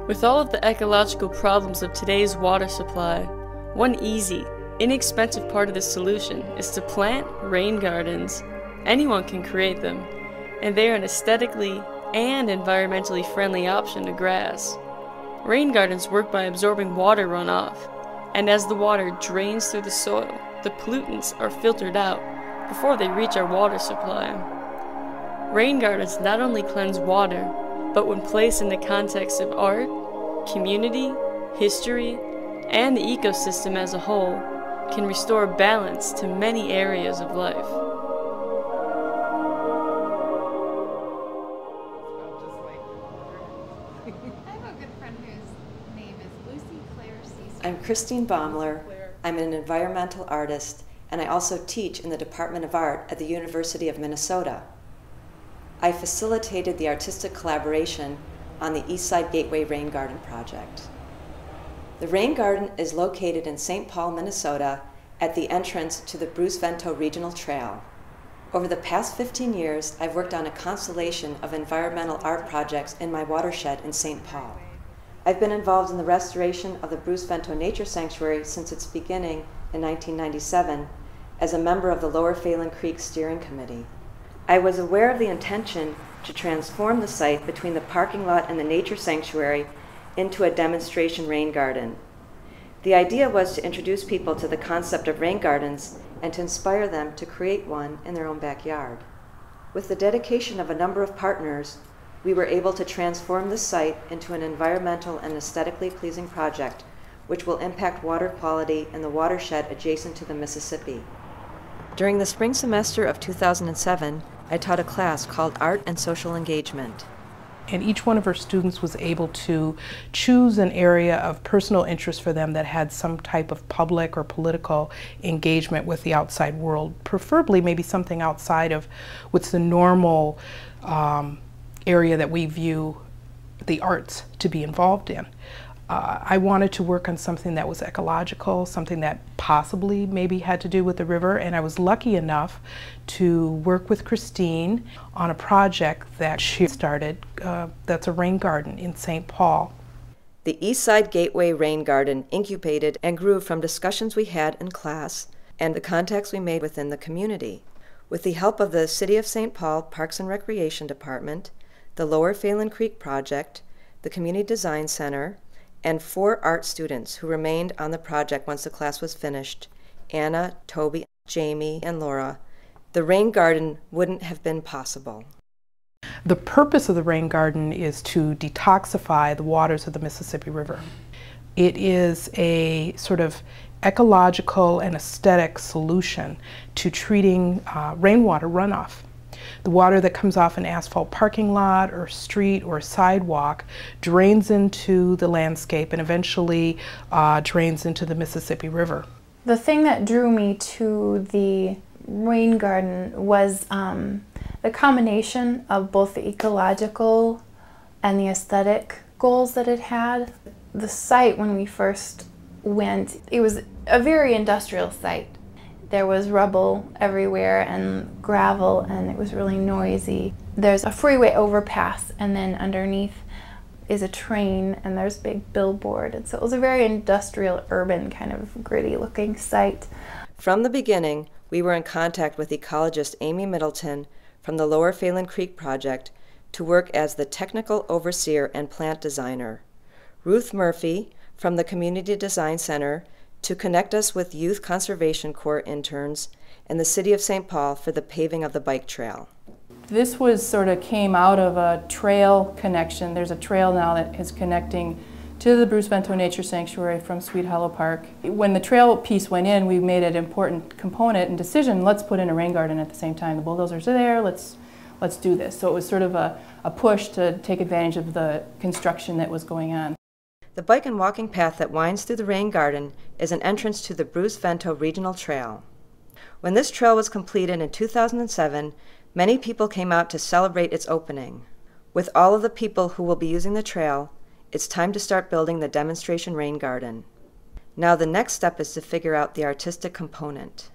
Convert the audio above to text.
With all of the ecological problems of today's water supply, one easy, inexpensive part of the solution is to plant rain gardens. Anyone can create them, and they are an aesthetically and environmentally friendly option to grass. Rain gardens work by absorbing water runoff, and as the water drains through the soil, the pollutants are filtered out before they reach our water supply. Rain gardens not only cleanse water, but when placed in the context of art, community, history, and the ecosystem as a whole, can restore balance to many areas of life. I'm Christine Baumler. I'm an environmental artist, and I also teach in the Department of Art at the University of Minnesota. I facilitated the artistic collaboration on the Eastside Gateway Rain Garden project. The Rain Garden is located in St. Paul, Minnesota, at the entrance to the Bruce Vento Regional Trail. Over the past 15 years, I've worked on a constellation of environmental art projects in my watershed in St. Paul. I've been involved in the restoration of the Bruce Vento Nature Sanctuary since its beginning in 1997 as a member of the Lower Phelan Creek Steering Committee. I was aware of the intention to transform the site between the parking lot and the nature sanctuary into a demonstration rain garden. The idea was to introduce people to the concept of rain gardens and to inspire them to create one in their own backyard. With the dedication of a number of partners, we were able to transform the site into an environmental and aesthetically pleasing project which will impact water quality in the watershed adjacent to the Mississippi. During the spring semester of 2007, I taught a class called Art and Social Engagement. And each one of our students was able to choose an area of personal interest for them that had some type of public or political engagement with the outside world, preferably maybe something outside of what's the normal area that we view the arts to be involved in. I wanted to work on something that was ecological, something that possibly maybe had to do with the river, and I was lucky enough to work with Christine on a project that she started that's a rain garden in St. Paul. The Eastside Gateway Rain Garden incubated and grew from discussions we had in class and the contacts we made within the community. With the help of the City of St. Paul Parks and Recreation Department, the Lower Phelan Creek Project, the Community Design Center, and 4 art students who remained on the project once the class was finished, Anna, Toby, Jamie, and Laura, the rain garden wouldn't have been possible. The purpose of the rain garden is to detoxify the waters of the Mississippi River. It is a sort of ecological and aesthetic solution to treating rainwater runoff. The water that comes off an asphalt parking lot or street or sidewalk drains into the landscape and eventually drains into the Mississippi River. The thing that drew me to the rain garden was the combination of both the ecological and the aesthetic goals that it had. The site, when we first went, it was a very industrial site. There was rubble everywhere and gravel, and it was really noisy. There's a freeway overpass, and then underneath is a train, and there's a big billboard. And so it was a very industrial, urban, kind of gritty looking site. From the beginning, we were in contact with ecologist Amy Middleton from the Lower Phelan Creek Project to work as the technical overseer and plant designer. Ruth Murphy from the Community Design Center to connect us with Youth Conservation Corps interns and the City of St. Paul for the paving of the bike trail. This came out of a trail connection. There's a trail now that is connecting to the Bruce Vento Nature Sanctuary from Sweet Hollow Park. When the trail piece went in, we made an important component and decision, let's put in a rain garden at the same time. The bulldozers are there, let's do this. So it was sort of a push to take advantage of the construction that was going on. The bike and walking path that winds through the rain garden is an entrance to the Bruce Vento Regional Trail. When this trail was completed in 2007, many people came out to celebrate its opening. With all of the people who will be using the trail, it's time to start building the demonstration rain garden. Now the next step is to figure out the artistic component.